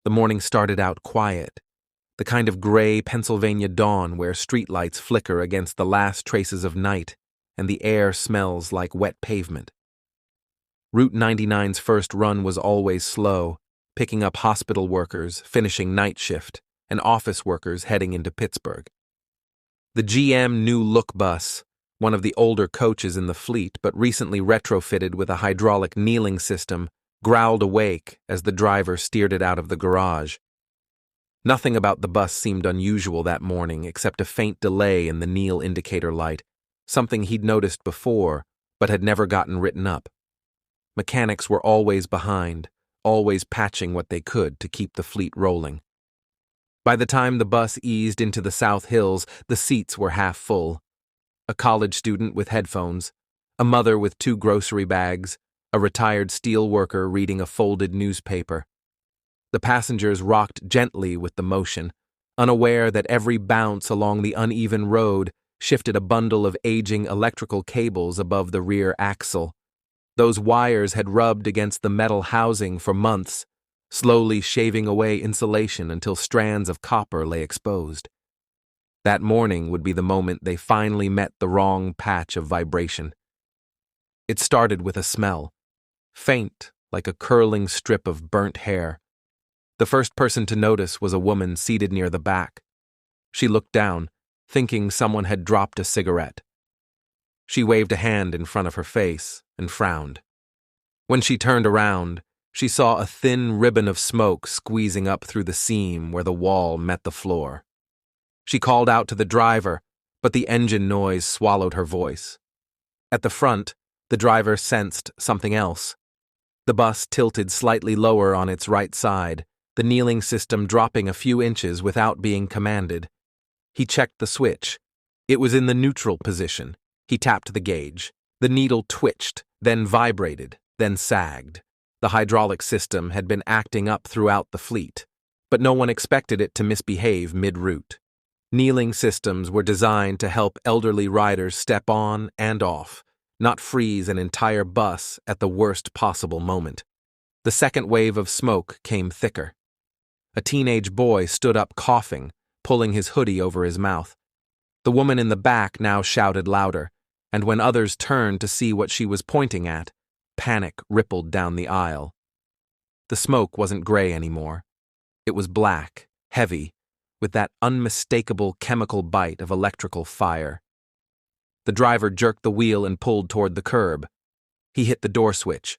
The morning started out quiet, the kind of gray Pennsylvania dawn where streetlights flicker against the last traces of night and the air smells like wet pavement. Route 99's first run was always slow, picking up hospital workers finishing night shift and office workers heading into Pittsburgh. The GM New Look bus, one of the older coaches in the fleet but recently retrofitted with a hydraulic kneeling system, growled awake as the driver steered it out of the garage. Nothing about the bus seemed unusual that morning except a faint delay in the kneel indicator light, something he'd noticed before but had never gotten written up. Mechanics were always behind, always patching what they could to keep the fleet rolling. By the time the bus eased into the South Hills, the seats were half full. A college student with headphones, a mother with 2 grocery bags, a retired steel worker reading a folded newspaper. The passengers rocked gently with the motion, unaware that every bounce along the uneven road shifted a bundle of aging electrical cables above the rear axle. Those wires had rubbed against the metal housing for months, slowly shaving away insulation until strands of copper lay exposed. That morning would be the moment they finally met the wrong patch of vibration. It started with a smell, faint like a curling strip of burnt hair. The first person to notice was a woman seated near the back. She looked down, thinking someone had dropped a cigarette. She waved a hand in front of her face and frowned. When she turned around, she saw a thin ribbon of smoke squeezing up through the seam where the wall met the floor. She called out to the driver, but the engine noise swallowed her voice. At the front, the driver sensed something else. The bus tilted slightly lower on its right side, the kneeling system dropping a few inches without being commanded. He checked the switch. It was in the neutral position. He tapped the gauge. The needle twitched, then vibrated, then sagged. The hydraulic system had been acting up throughout the fleet, but no one expected it to misbehave mid-route. Kneeling systems were designed to help elderly riders step on and off, not freeze an entire bus at the worst possible moment. The second wave of smoke came thicker. A teenage boy stood up coughing, pulling his hoodie over his mouth. The woman in the back now shouted louder, and when others turned to see what she was pointing at, panic rippled down the aisle. The smoke wasn't gray anymore. It was black, heavy, with that unmistakable chemical bite of electrical fire. The driver jerked the wheel and pulled toward the curb. He hit the door switch.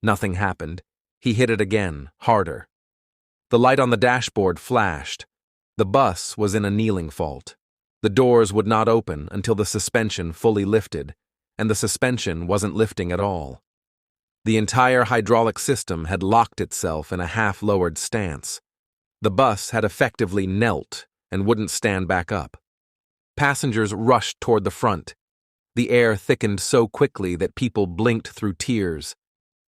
Nothing happened. He hit it again, harder. The light on the dashboard flashed. The bus was in a kneeling fault. The doors would not open until the suspension fully lifted, and the suspension wasn't lifting at all. The entire hydraulic system had locked itself in a half-lowered stance. The bus had effectively knelt and wouldn't stand back up. Passengers rushed toward the front. The air thickened so quickly that people blinked through tears.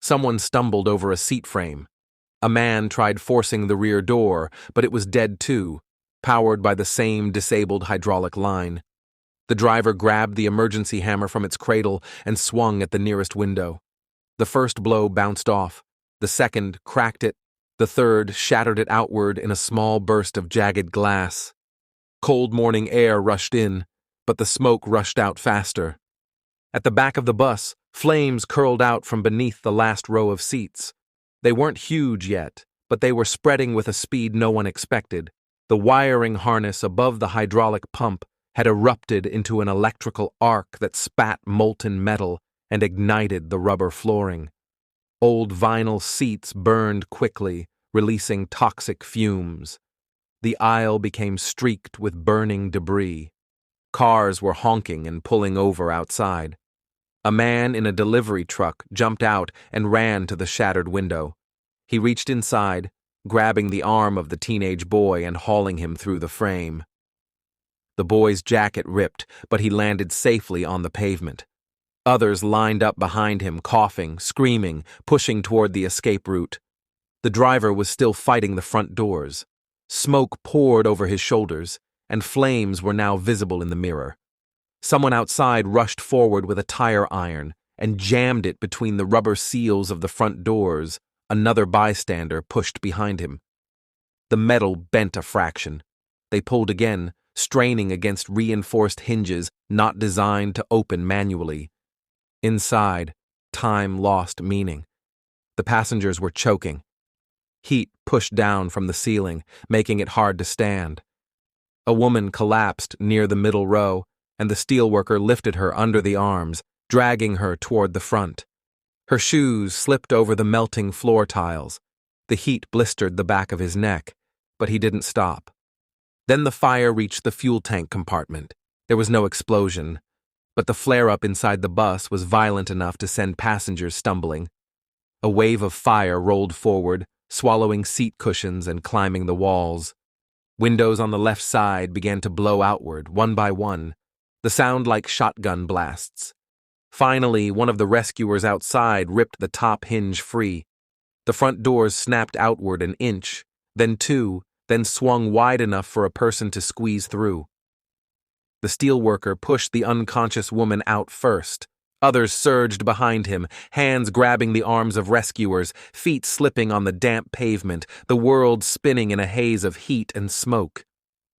Someone stumbled over a seat frame. A man tried forcing the rear door, but it was dead too, powered by the same disabled hydraulic line. The driver grabbed the emergency hammer from its cradle and swung at the nearest window. The first blow bounced off. The second cracked it. The third shattered it outward in a small burst of jagged glass. Cold morning air rushed in, but the smoke rushed out faster. At the back of the bus, flames curled out from beneath the last row of seats. They weren't huge yet, but they were spreading with a speed no one expected. The wiring harness above the hydraulic pump had erupted into an electrical arc that spat molten metal and ignited the rubber flooring. Old vinyl seats burned quickly, releasing toxic fumes. The aisle became streaked with burning debris. Cars were honking and pulling over outside. A man in a delivery truck jumped out and ran to the shattered window. He reached inside, grabbing the arm of the teenage boy and hauling him through the frame. The boy's jacket ripped, but he landed safely on the pavement. Others lined up behind him, coughing, screaming, pushing toward the escape route. The driver was still fighting the front doors. Smoke poured over his shoulders, and flames were now visible in the mirror. Someone outside rushed forward with a tire iron and jammed it between the rubber seals of the front doors. Another bystander pushed behind him. The metal bent a fraction. They pulled again, straining against reinforced hinges not designed to open manually. Inside, time lost meaning. The passengers were choking. Heat pushed down from the ceiling, making it hard to stand. A woman collapsed near the middle row, and the steelworker lifted her under the arms, dragging her toward the front. Her shoes slipped over the melting floor tiles. The heat blistered the back of his neck, but he didn't stop. Then the fire reached the fuel tank compartment. There was no explosion, but the flare-up inside the bus was violent enough to send passengers stumbling. A wave of fire rolled forward, swallowing seat cushions and climbing the walls. Windows on the left side began to blow outward, one by one, the sound like shotgun blasts. Finally, one of the rescuers outside ripped the top hinge free. The front doors snapped outward an inch, then two, then swung wide enough for a person to squeeze through. The steelworker pushed the unconscious woman out first. Others surged behind him, hands grabbing the arms of rescuers, feet slipping on the damp pavement, the world spinning in a haze of heat and smoke.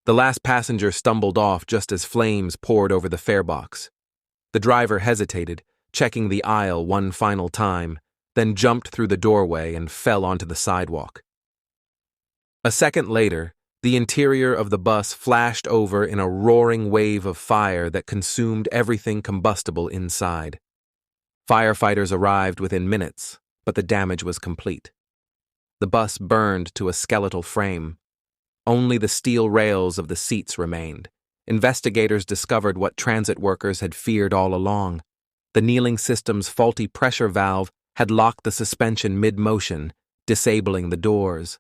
The last passenger stumbled off just as flames poured over the farebox. The driver hesitated, checking the aisle one final time, then jumped through the doorway and fell onto the sidewalk. A second later, the interior of the bus flashed over in a roaring wave of fire that consumed everything combustible inside. Firefighters arrived within minutes, but the damage was complete. The bus burned to a skeletal frame. Only the steel rails of the seats remained. Investigators discovered what transit workers had feared all along. The kneeling system's faulty pressure valve had locked the suspension mid-motion, disabling the doors.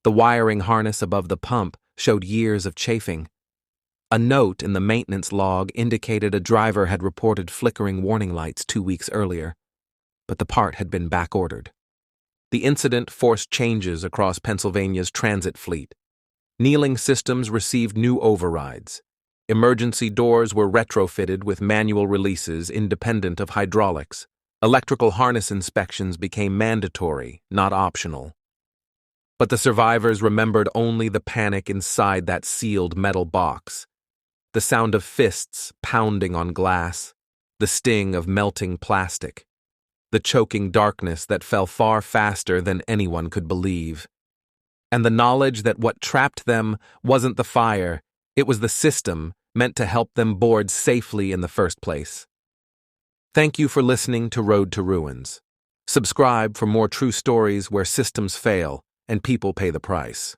The wiring harness above the pump showed years of chafing. A note in the maintenance log indicated a driver had reported flickering warning lights 2 weeks earlier, but the part had been backordered. The incident forced changes across Pennsylvania's transit fleet. Kneeling systems received new overrides. Emergency doors were retrofitted with manual releases independent of hydraulics. Electrical harness inspections became mandatory, not optional. But the survivors remembered only the panic inside that sealed metal box. The sound of fists pounding on glass, the sting of melting plastic, the choking darkness that fell far faster than anyone could believe. And the knowledge that what trapped them wasn't the fire, it was the system meant to help them board safely in the first place. Thank you for listening to Road to Ruins. Subscribe for more true stories where systems fail and people pay the price.